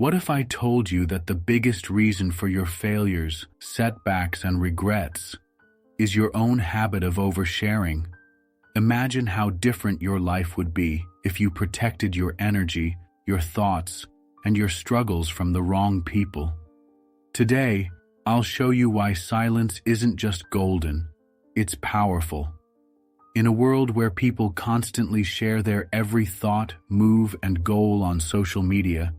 What if I told you that the biggest reason for your failures, setbacks, and regrets is your own habit of oversharing? Imagine how different your life would be if you protected your energy, your thoughts, and your struggles from the wrong people. Today, I'll show you why silence isn't just golden, it's powerful. In a world where people constantly share their every thought, move, and goal on social media,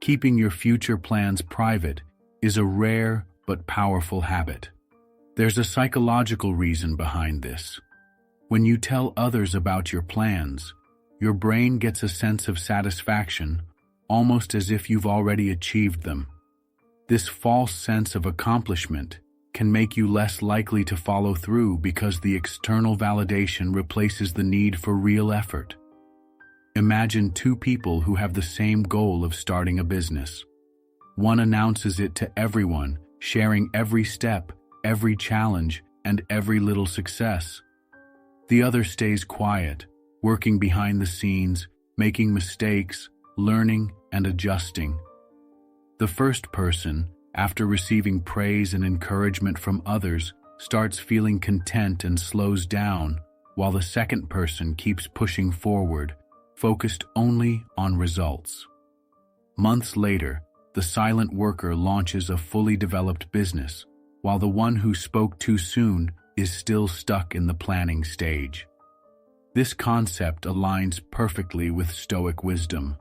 keeping your future plans private is a rare but powerful habit. There's a psychological reason behind this. When you tell others about your plans, your brain gets a sense of satisfaction, almost as if you've already achieved them. This false sense of accomplishment can make you less likely to follow through because the external validation replaces the need for real effort. Imagine two people who have the same goal of starting a business. One announces it to everyone, sharing every step, every challenge, and every little success. The other stays quiet, working behind the scenes, making mistakes, learning, and adjusting. The first person, after receiving praise and encouragement from others, starts feeling content and slows down, while the second person keeps pushing forward, focused only on results. Months later, the silent worker launches a fully developed business, while the one who spoke too soon is still stuck in the planning stage. This concept aligns perfectly with Stoic wisdom.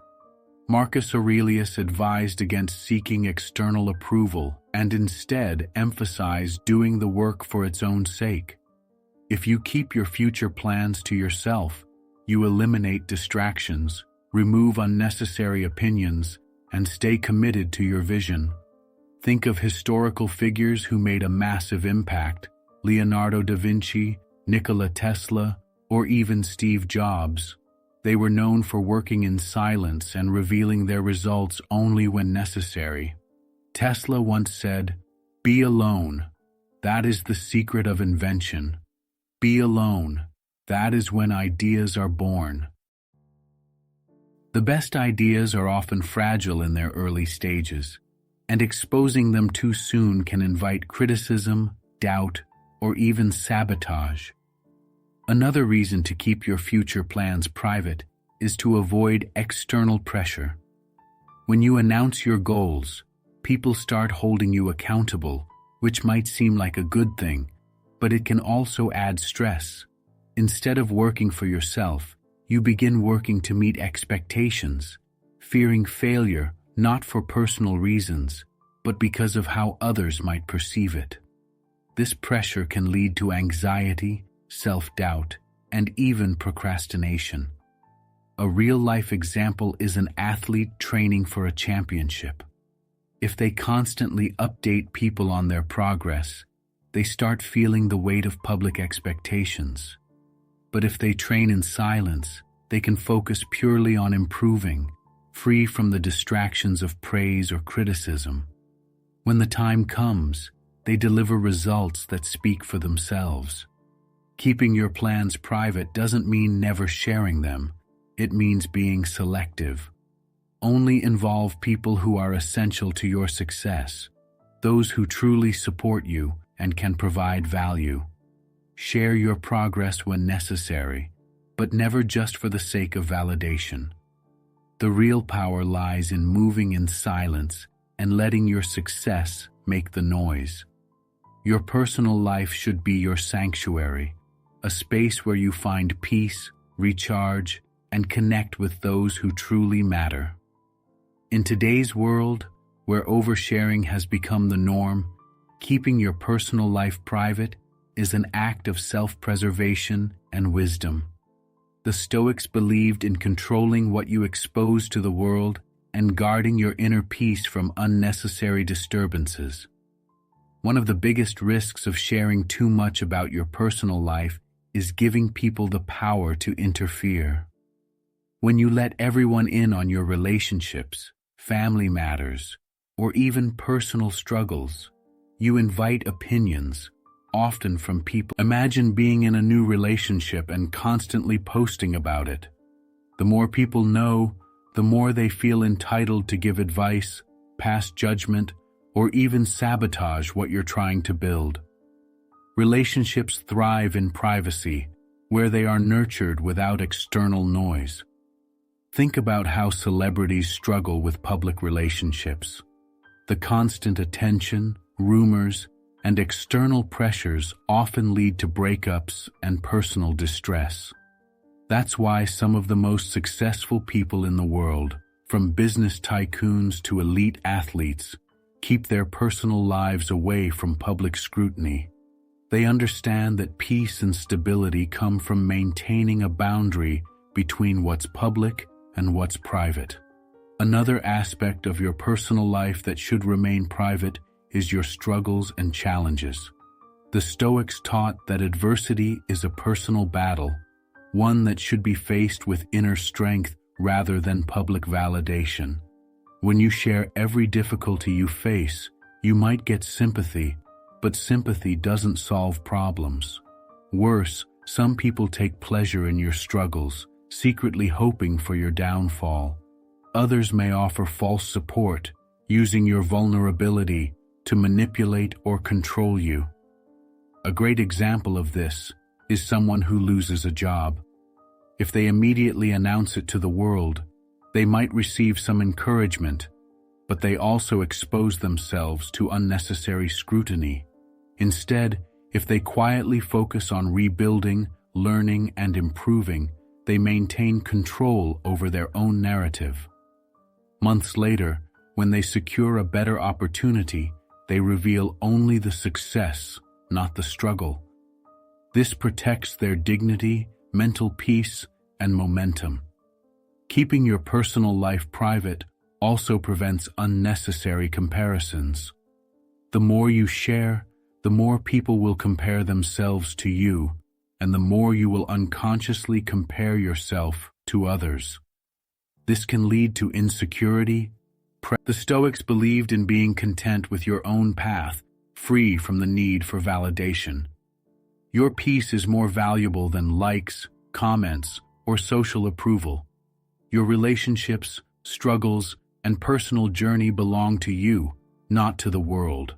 Marcus Aurelius advised against seeking external approval and instead emphasized doing the work for its own sake. If you keep your future plans to yourself, you eliminate distractions, remove unnecessary opinions, and stay committed to your vision. Think of historical figures who made a massive impact: Leonardo da Vinci, Nikola Tesla, or even Steve Jobs. They were known for working in silence and revealing their results only when necessary. Tesla once said, "Be alone. That is the secret of invention. Be alone. That is when ideas are born." The best ideas are often fragile in their early stages, and exposing them too soon can invite criticism, doubt, or even sabotage. Another reason to keep your future plans private is to avoid external pressure. When you announce your goals, people start holding you accountable, which might seem like a good thing, but it can also add stress. Instead of working for yourself, you begin working to meet expectations, fearing failure not for personal reasons, but because of how others might perceive it. This pressure can lead to anxiety, self-doubt, and even procrastination. A real-life example is an athlete training for a championship. If they constantly update people on their progress, they start feeling the weight of public expectations. But if they train in silence, they can focus purely on improving, free from the distractions of praise or criticism. When the time comes, they deliver results that speak for themselves. Keeping your plans private doesn't mean never sharing them. It means being selective. Only involve people who are essential to your success, those who truly support you and can provide value. Share your progress when necessary, but never just for the sake of validation. The real power lies in moving in silence and letting your success make the noise. Your personal life should be your sanctuary, a space where you find peace, recharge, and connect with those who truly matter. In today's world, where oversharing has become the norm, keeping your personal life private is an act of self-preservation and wisdom. The Stoics believed in controlling what you expose to the world and guarding your inner peace from unnecessary disturbances. One of the biggest risks of sharing too much about your personal life is giving people the power to interfere. When you let everyone in on your relationships, family matters, or even personal struggles, you invite opinions, often from people. Imagine being in a new relationship and constantly posting about it. The more people know, the more they feel entitled to give advice, pass judgment, or even sabotage what you're trying to build. Relationships thrive in privacy, where they are nurtured without external noise. Think about how celebrities struggle with public relationships. The constant attention, rumors, and external pressures often lead to breakups and personal distress. That's why some of the most successful people in the world, from business tycoons to elite athletes, keep their personal lives away from public scrutiny. They understand that peace and stability come from maintaining a boundary between what's public and what's private. Another aspect of your personal life that should remain private is your struggles and challenges. The Stoics taught that adversity is a personal battle, one that should be faced with inner strength rather than public validation. When you share every difficulty you face, you might get sympathy, but sympathy doesn't solve problems. Worse, some people take pleasure in your struggles, secretly hoping for your downfall. Others may offer false support, using your vulnerability to manipulate or control you. A great example of this is someone who loses a job. If they immediately announce it to the world, they might receive some encouragement, but they also expose themselves to unnecessary scrutiny. Instead, if they quietly focus on rebuilding, learning, and improving, they maintain control over their own narrative. Months later, when they secure a better opportunity, they reveal only the success, not the struggle. This protects their dignity, mental peace, and momentum. Keeping your personal life private also prevents unnecessary comparisons. The more you share, the more people will compare themselves to you, and the more you will unconsciously compare yourself to others. This can lead to insecurity. The Stoics believed in being content with your own path, free from the need for validation. Your peace is more valuable than likes, comments, or social approval. Your relationships, struggles, and personal journey belong to you, not to the world.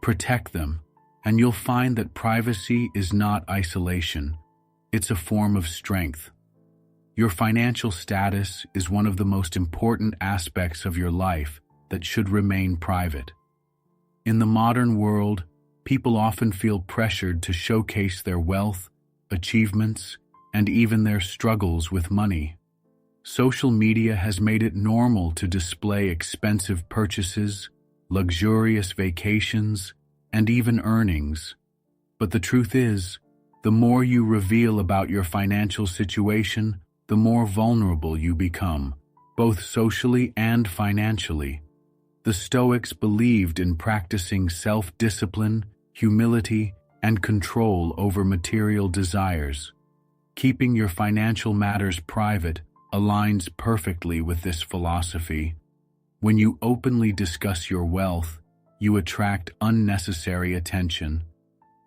Protect them, and you'll find that privacy is not isolation. It's a form of strength. Your financial status is one of the most important aspects of your life that should remain private. In the modern world, people often feel pressured to showcase their wealth, achievements, and even their struggles with money. Social media has made it normal to display expensive purchases, luxurious vacations, and even earnings. But the truth is, the more you reveal about your financial situation, the more vulnerable you become, both socially and financially. The Stoics believed in practicing self-discipline, humility, and control over material desires. Keeping your financial matters private aligns perfectly with this philosophy. When you openly discuss your wealth, you attract unnecessary attention.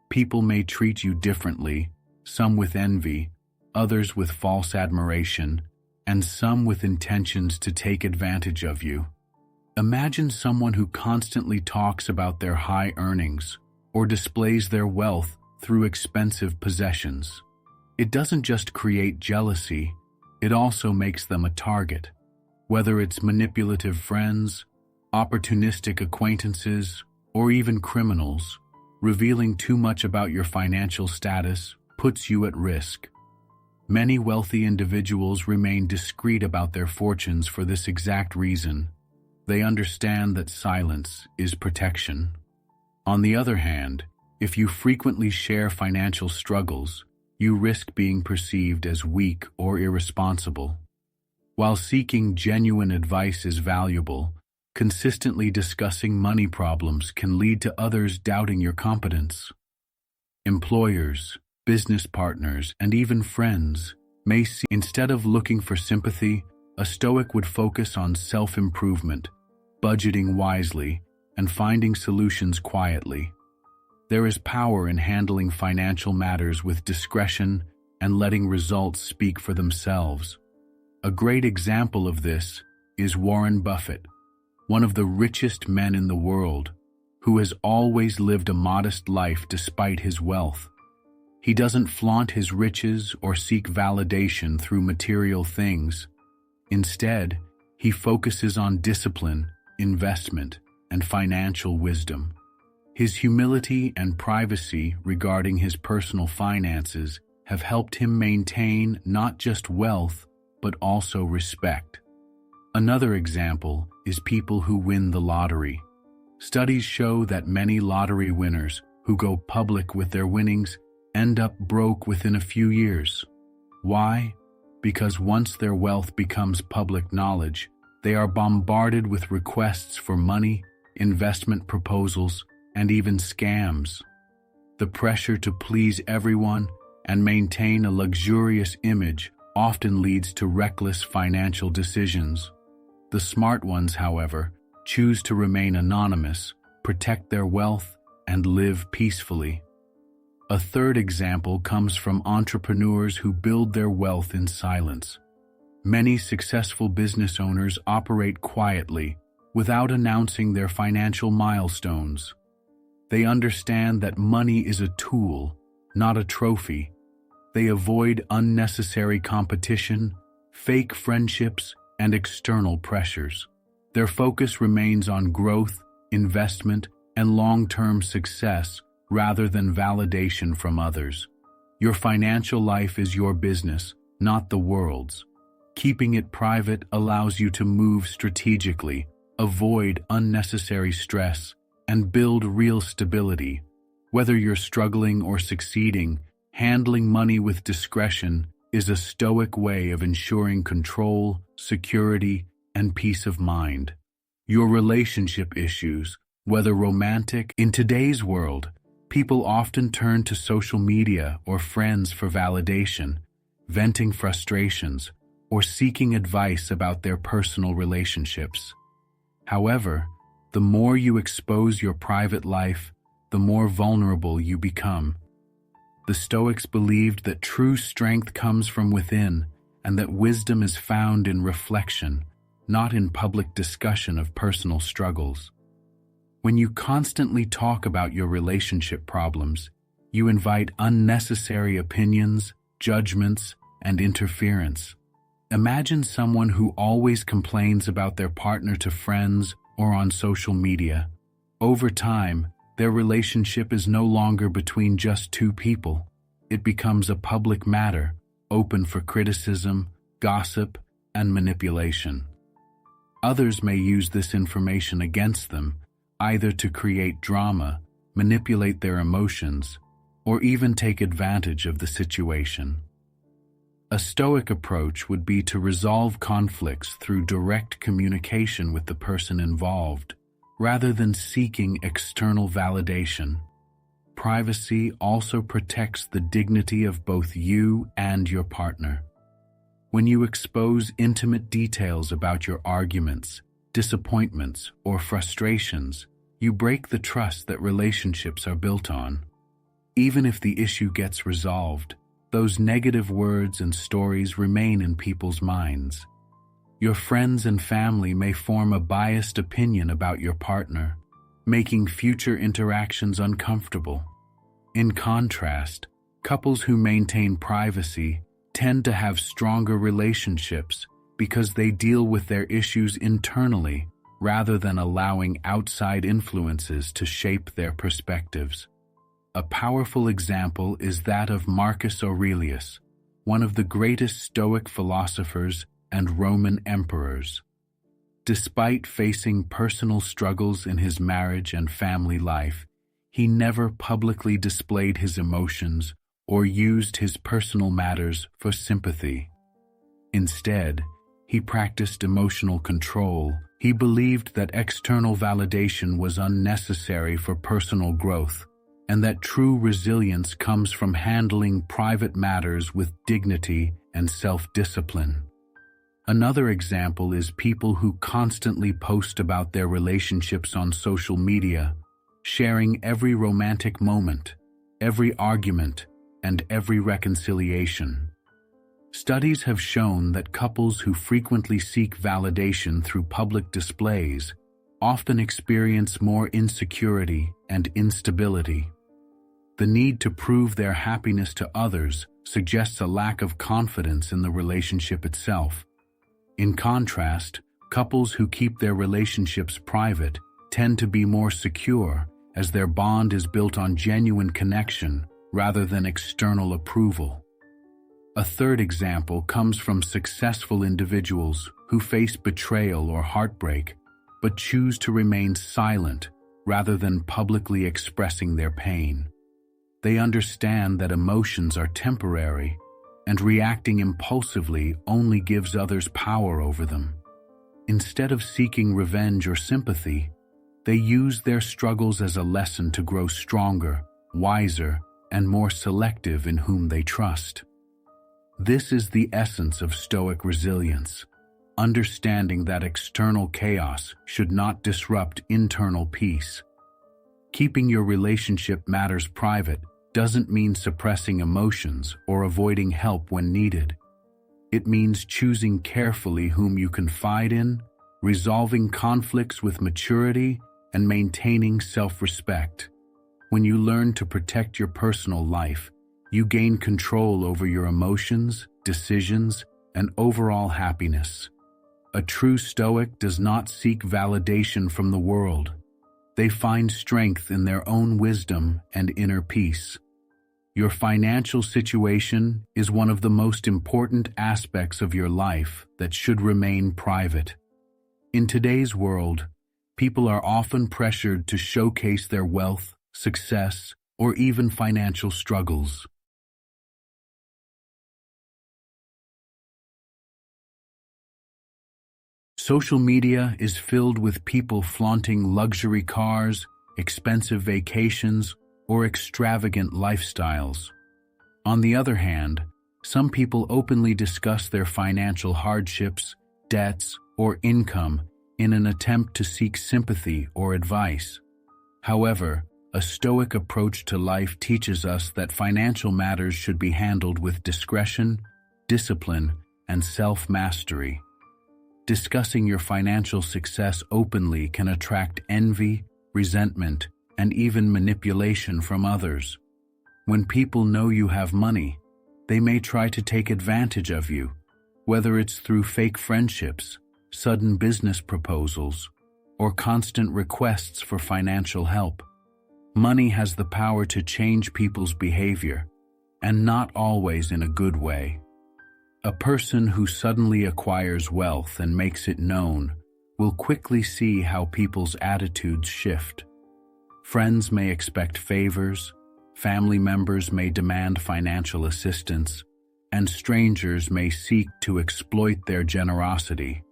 People may treat you differently, some with envy, others with false admiration, and some with intentions to take advantage of you. Imagine someone who constantly talks about their high earnings or displays their wealth through expensive possessions. It doesn't just create jealousy, it also makes them a target. Whether it's manipulative friends, opportunistic acquaintances, or even criminals, revealing too much about your financial status puts you at risk. Many wealthy individuals remain discreet about their fortunes for this exact reason. They understand that silence is protection. On the other hand, if you frequently share financial struggles, you risk being perceived as weak or irresponsible. While seeking genuine advice is valuable, consistently discussing money problems can lead to others doubting your competence. Employers, business partners, and even friends may see. Instead of looking for sympathy, a Stoic would focus on self-improvement, budgeting wisely, and finding solutions quietly. There is power in handling financial matters with discretion and letting results speak for themselves. A great example of this is Warren Buffett. one of the richest men in the world, who has always lived a modest life despite his wealth. He doesn't flaunt his riches or seek validation through material things. Instead, he focuses on discipline, investment, and financial wisdom. His humility and privacy regarding his personal finances have helped him maintain not just wealth, but also respect. Another example is people who win the lottery. Studies show that many lottery winners who go public with their winnings end up broke within a few years. Why? Because once their wealth becomes public knowledge, they are bombarded with requests for money, investment proposals, and even scams. The pressure to please everyone and maintain a luxurious image often leads to reckless financial decisions. The smart ones, however, choose to remain anonymous, protect their wealth, and live peacefully. A third example comes from entrepreneurs who build their wealth in silence. Many successful business owners operate quietly, without announcing their financial milestones. They understand that money is a tool, not a trophy. They avoid unnecessary competition, fake friendships, and external pressures. Their focus remains on growth, investment, and long-term success rather than validation from others. Your financial life is your business, not the world's. Keeping it private allows you to move strategically, avoid unnecessary stress, and build real stability. Whether you're struggling or succeeding, handling money with discretion is a Stoic way of ensuring control, security, and peace of mind. Your relationship issues, whether romantic. In today's world, people often turn to social media or friends for validation, venting frustrations, or seeking advice about their personal relationships. However, the more you expose your private life, the more vulnerable you become. The Stoics believed that true strength comes from within, and that wisdom is found in reflection, not in public discussion of personal struggles. When you constantly talk about your relationship problems, you invite unnecessary opinions, judgments, and interference. Imagine someone who always complains about their partner to friends or on social media. Over time, their relationship is no longer between just two people. It becomes a public matter, open for criticism, gossip, and manipulation. Others may use this information against them, either to create drama, manipulate their emotions, or even take advantage of the situation. A Stoic approach would be to resolve conflicts through direct communication with the person involved, rather than seeking external validation. Privacy also protects the dignity of both you and your partner. When you expose intimate details about your arguments, disappointments, or frustrations, you break the trust that relationships are built on. Even if the issue gets resolved, those negative words and stories remain in people's minds. Your friends and family may form a biased opinion about your partner, making future interactions uncomfortable. In contrast, couples who maintain privacy tend to have stronger relationships because they deal with their issues internally rather than allowing outside influences to shape their perspectives. A powerful example is that of Marcus Aurelius, one of the greatest Stoic philosophers and Roman emperors. Despite facing personal struggles in his marriage and family life, he never publicly displayed his emotions or used his personal matters for sympathy. Instead, he practiced emotional control. He believed that external validation was unnecessary for personal growth, and that true resilience comes from handling private matters with dignity and self-discipline. Another example is people who constantly post about their relationships on social media, sharing every romantic moment, every argument, and every reconciliation. Studies have shown that couples who frequently seek validation through public displays often experience more insecurity and instability. The need to prove their happiness to others suggests a lack of confidence in the relationship itself. In contrast, couples who keep their relationships private tend to be more secure, as their bond is built on genuine connection rather than external approval. A third example comes from successful individuals who face betrayal or heartbreak, but choose to remain silent rather than publicly expressing their pain. They understand that emotions are temporary, and reacting impulsively only gives others power over them. Instead of seeking revenge or sympathy, they use their struggles as a lesson to grow stronger, wiser, and more selective in whom they trust. This is the essence of Stoic resilience, understanding that external chaos should not disrupt internal peace. Keeping your relationship matters private doesn't mean suppressing emotions or avoiding help when needed. It means choosing carefully whom you confide in, resolving conflicts with maturity, and maintaining self-respect. When you learn to protect your personal life, you gain control over your emotions, decisions, and overall happiness. A true Stoic does not seek validation from the world. They find strength in their own wisdom and inner peace. Your financial situation is one of the most important aspects of your life that should remain private. In today's world, people are often pressured to showcase their wealth, success, or even financial struggles. Social media is filled with people flaunting luxury cars, expensive vacations, or extravagant lifestyles. On the other hand, some people openly discuss their financial hardships, debts, or income in an attempt to seek sympathy or advice. However, a Stoic approach to life teaches us that financial matters should be handled with discretion, discipline, and self-mastery. Discussing your financial success openly can attract envy, resentment, and even manipulation from others. When people know you have money, they may try to take advantage of you, whether it's through fake friendships, sudden business proposals, or constant requests for financial help. Money has the power to change people's behavior, and not always in a good way. A person who suddenly acquires wealth and makes it known will quickly see how people's attitudes shift. Friends may expect favors, family members may demand financial assistance, and strangers may seek to exploit their generosity.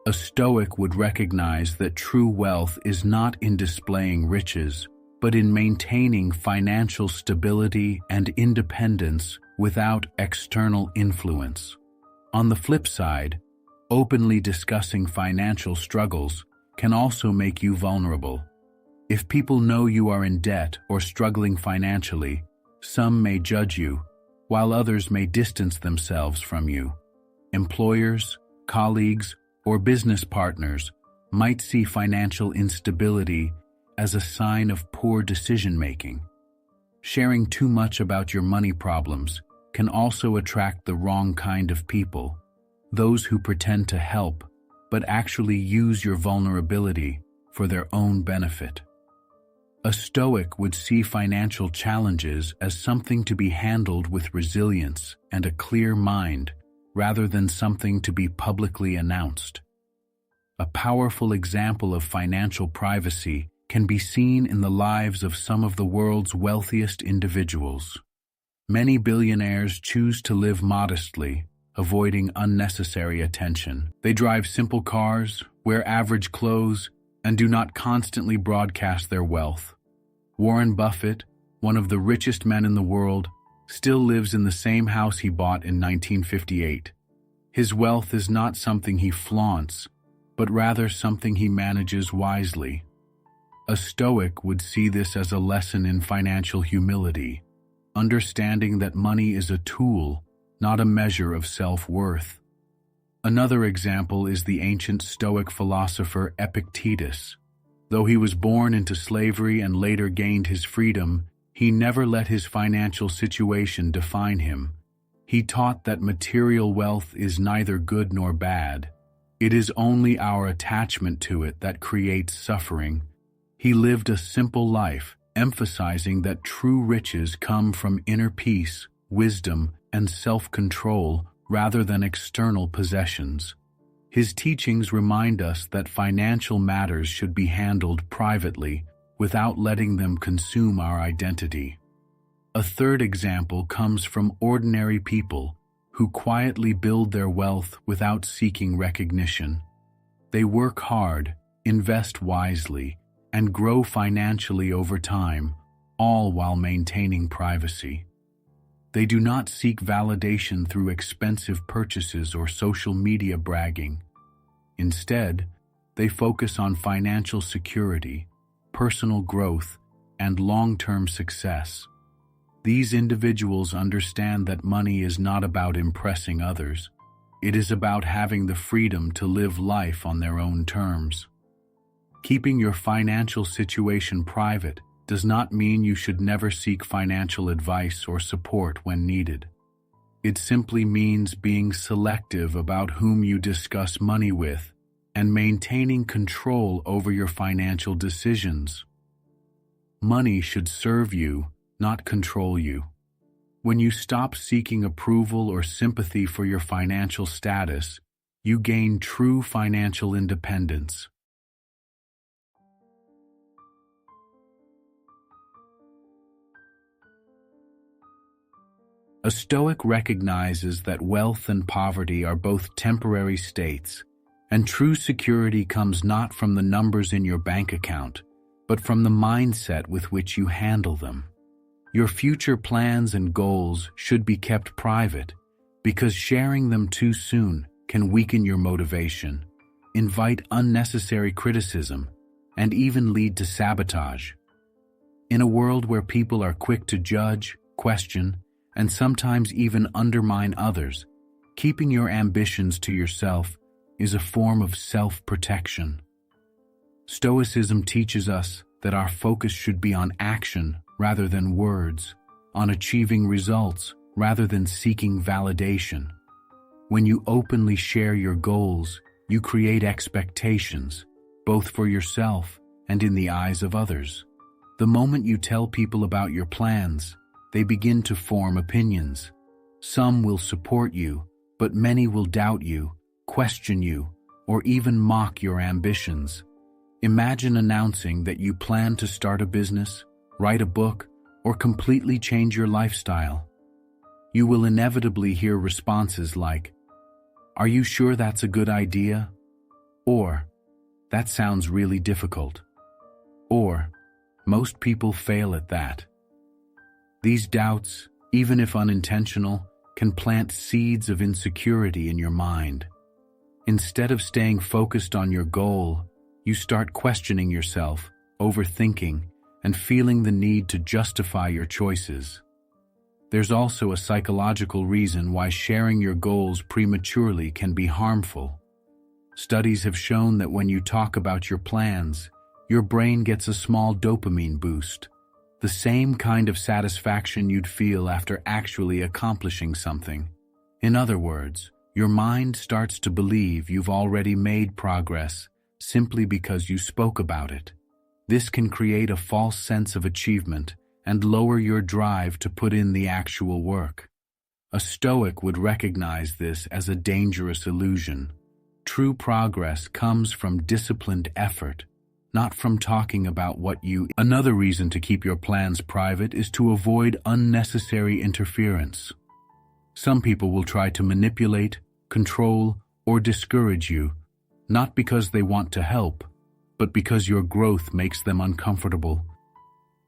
A Stoic would recognize that true wealth is not in displaying riches, but in maintaining financial stability and independence without external influence. On the flip side, openly discussing financial struggles can also make you vulnerable. If people know you are in debt or struggling financially, some may judge you, while others may distance themselves from you. Employers, colleagues, or business partners might see financial instability as a sign of poor decision-making. Sharing too much about your money problems can also attract the wrong kind of people, those who pretend to help but actually use your vulnerability for their own benefit. A Stoic would see financial challenges as something to be handled with resilience and a clear mind, rather than something to be publicly announced. A powerful example of financial privacy can be seen in the lives of some of the world's wealthiest individuals. Many billionaires choose to live modestly, avoiding unnecessary attention. They drive simple cars, wear average clothes, and do not constantly broadcast their wealth. Warren Buffett, one of the richest men in the world, still lives in the same house he bought in 1958. His wealth is not something he flaunts, but rather something he manages wisely. A Stoic would see this as a lesson in financial humility, understanding that money is a tool, not a measure of self-worth. Another example is the ancient Stoic philosopher Epictetus, Though he was born into slavery and later gained his freedom, he never let his financial situation define him. He taught that material wealth is neither good nor bad. It is only our attachment to it that creates suffering. He lived a simple life, emphasizing that true riches come from inner peace, wisdom, and self-control rather than external possessions. His teachings remind us that financial matters should be handled privately, without letting them consume our identity. A third example comes from ordinary people who quietly build their wealth without seeking recognition. They work hard, invest wisely, and grow financially over time, all while maintaining privacy. They do not seek validation through expensive purchases or social media bragging. Instead, they focus on financial security, personal growth, and long-term success. These individuals understand that money is not about impressing others. It is about having the freedom to live life on their own terms. Keeping your financial situation private does not mean you should never seek financial advice or support when needed. It simply means being selective about whom you discuss money with and maintaining control over your financial decisions. Money should serve you, not control you. When you stop seeking approval or sympathy for your financial status, you gain true financial independence. A Stoic recognizes that wealth and poverty are both temporary states, and true security comes not from the numbers in your bank account, but from the mindset with which you handle them. Your future plans and goals should be kept private, because sharing them too soon can weaken your motivation, invite unnecessary criticism, and even lead to sabotage. In a world where people are quick to judge, question, and sometimes even undermine others, keeping your ambitions to yourself is a form of self-protection. Stoicism teaches us that our focus should be on action rather than words, on achieving results rather than seeking validation. When you openly share your goals, you create expectations, both for yourself and in the eyes of others. The moment you tell people about your plans, they begin to form opinions. Some will support you, but many will doubt you, question you, or even mock your ambitions. Imagine announcing that you plan to start a business, write a book, or completely change your lifestyle. You will inevitably hear responses like, "Are you sure that's a good idea?" Or, "That sounds really difficult." Or, "Most people fail at that." These doubts, even if unintentional, can plant seeds of insecurity in your mind. Instead of staying focused on your goal, you start questioning yourself, overthinking, and feeling the need to justify your choices. There's also a psychological reason why sharing your goals prematurely can be harmful. Studies have shown that when you talk about your plans, your brain gets a small dopamine boost, the same kind of satisfaction you'd feel after actually accomplishing something. In other words, your mind starts to believe you've already made progress simply because you spoke about it. This can create a false sense of achievement and lower your drive to put in the actual work. A Stoic would recognize this as a dangerous illusion. True progress comes from disciplined effort, not from talking about what you... Another reason to keep your plans private is to avoid unnecessary interference. Some people will try to manipulate, control, or discourage you, not because they want to help, but because your growth makes them uncomfortable.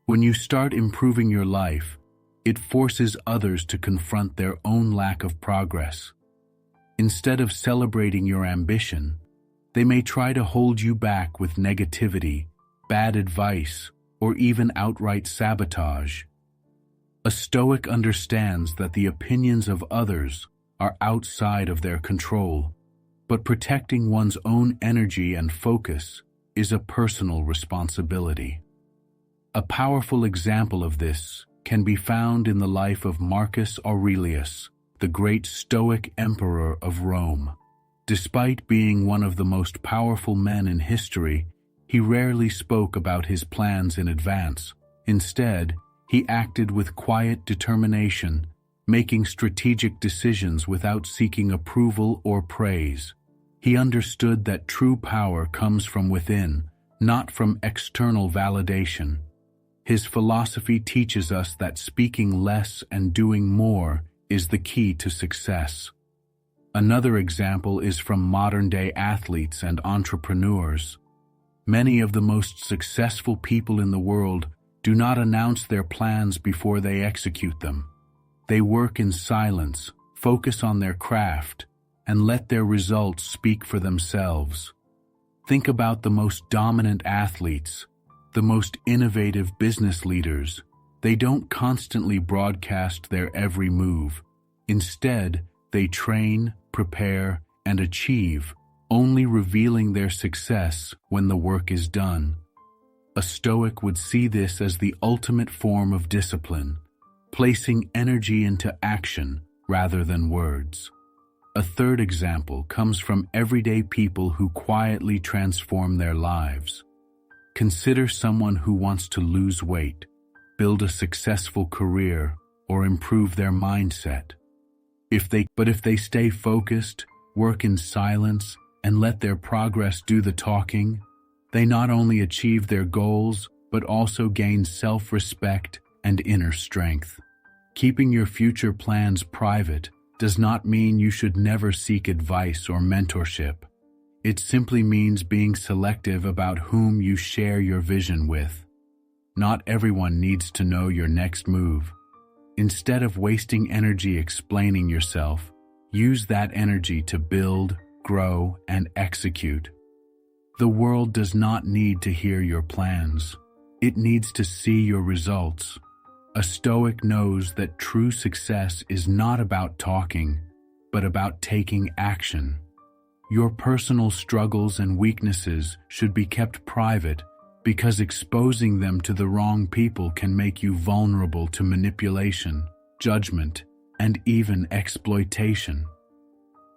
When you start improving your life, it forces others to confront their own lack of progress. Instead of celebrating your ambition, they may try to hold you back with negativity, bad advice, or even outright sabotage. A Stoic understands that the opinions of others are outside of their control, but protecting one's own energy and focus is a personal responsibility. A powerful example of this can be found in the life of Marcus Aurelius, the great Stoic emperor of Rome. Despite being one of the most powerful men in history, he rarely spoke about his plans in advance. Instead, he acted with quiet determination, making strategic decisions without seeking approval or praise. He understood that true power comes from within, not from external validation. His philosophy teaches us that speaking less and doing more is the key to success. Another example is from modern-day athletes and entrepreneurs. Many of the most successful people in the world do not announce their plans before they execute them. They work in silence, focus on their craft, and let their results speak for themselves. Think about the most dominant athletes, the most innovative business leaders. They don't constantly broadcast their every move. Instead, they train, prepare, and achieve, only revealing their success when the work is done. A Stoic would see this as the ultimate form of discipline, placing energy into action rather than words. A third example comes from everyday people who quietly transform their lives. Consider someone who wants to lose weight, build a successful career, or improve their mindset. If they stay focused, work in silence, and let their progress do the talking, they not only achieve their goals, but also gain self-respect and inner strength. Keeping your future plans private does not mean you should never seek advice or mentorship. It simply means being selective about whom you share your vision with. Not everyone needs to know your next move. Instead of wasting energy explaining yourself, use that energy to build, grow, and execute. The world does not need to hear your plans. It needs to see your results. A Stoic knows that true success is not about talking, but about taking action. Your personal struggles and weaknesses should be kept private because exposing them to the wrong people can make you vulnerable to manipulation, judgment, and even exploitation.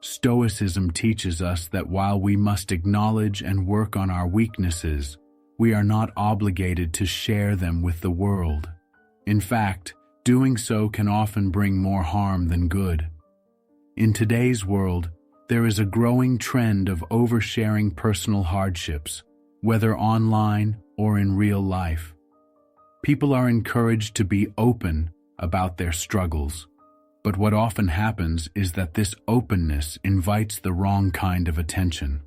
Stoicism teaches us that while we must acknowledge and work on our weaknesses, we are not obligated to share them with the world. In fact, doing so can often bring more harm than good. In today's world, there is a growing trend of oversharing personal hardships, whether online or in real life. People are encouraged to be open about their struggles, but what often happens is that this openness invites the wrong kind of attention.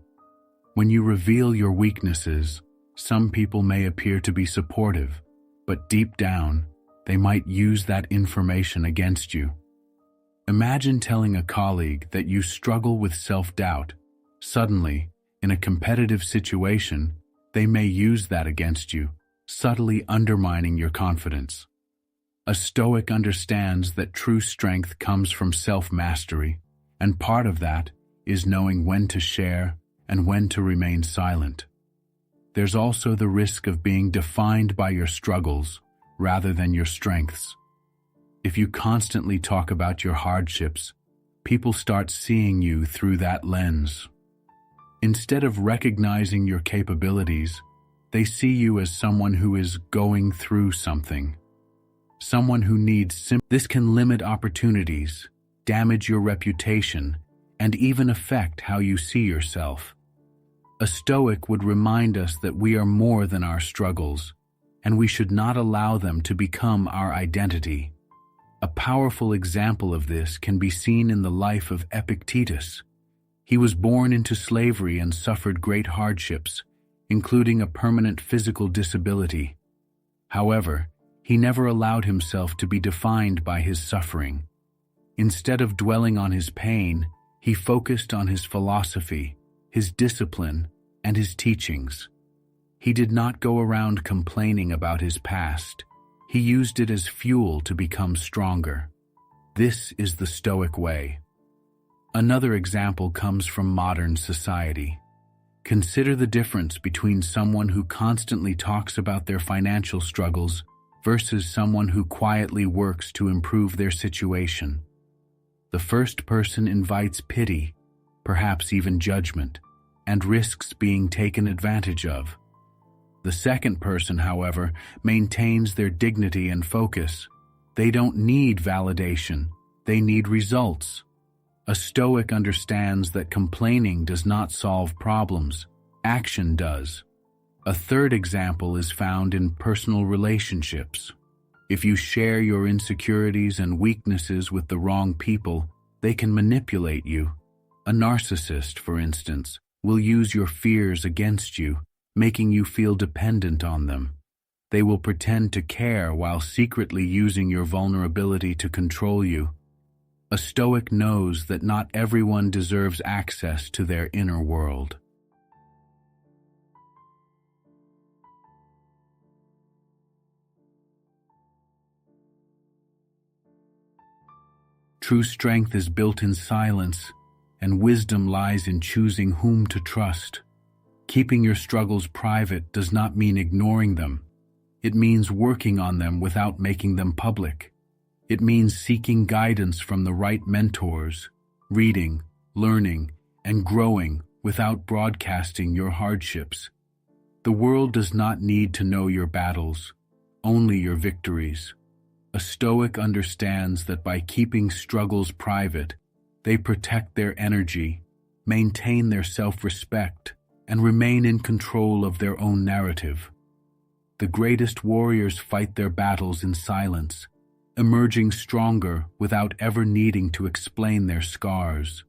When you reveal your weaknesses, some people may appear to be supportive, but deep down, they might use that information against you. Imagine telling a colleague that you struggle with self-doubt. Suddenly, in a competitive situation, they may use that against you, subtly undermining your confidence. A Stoic understands that true strength comes from self-mastery, and part of that is knowing when to share and when to remain silent. There's also the risk of being defined by your struggles rather than your strengths. If you constantly talk about your hardships, people start seeing you through that lens. Instead of recognizing your capabilities, they see you as someone who is going through something. Someone who needs This can limit opportunities, damage your reputation, and even affect how you see yourself. A Stoic would remind us that we are more than our struggles, and we should not allow them to become our identity. A powerful example of this can be seen in the life of Epictetus. He was born into slavery and suffered great hardships, including a permanent physical disability. However, he never allowed himself to be defined by his suffering. Instead of dwelling on his pain, he focused on his philosophy, his discipline, and his teachings. He did not go around complaining about his past. He used it as fuel to become stronger. This is the Stoic way. Another example comes from modern society. Consider the difference between someone who constantly talks about their financial struggles versus someone who quietly works to improve their situation. The first person invites pity, perhaps even judgment, and risks being taken advantage of. The second person, however, maintains their dignity and focus. They don't need validation, they need results. A Stoic understands that complaining does not solve problems, action does. A third example is found in personal relationships. If you share your insecurities and weaknesses with the wrong people, they can manipulate you. A narcissist, for instance, will use your fears against you, making you feel dependent on them. They will pretend to care while secretly using your vulnerability to control you. A Stoic knows that not everyone deserves access to their inner world. True strength is built in silence, and wisdom lies in choosing whom to trust. Keeping your struggles private does not mean ignoring them. It means working on them without making them public. It means seeking guidance from the right mentors, reading, learning, and growing without broadcasting your hardships. The world does not need to know your battles, only your victories. A Stoic understands that by keeping struggles private, they protect their energy, maintain their self-respect, and remain in control of their own narrative. The greatest warriors fight their battles in silence, emerging stronger without ever needing to explain their scars.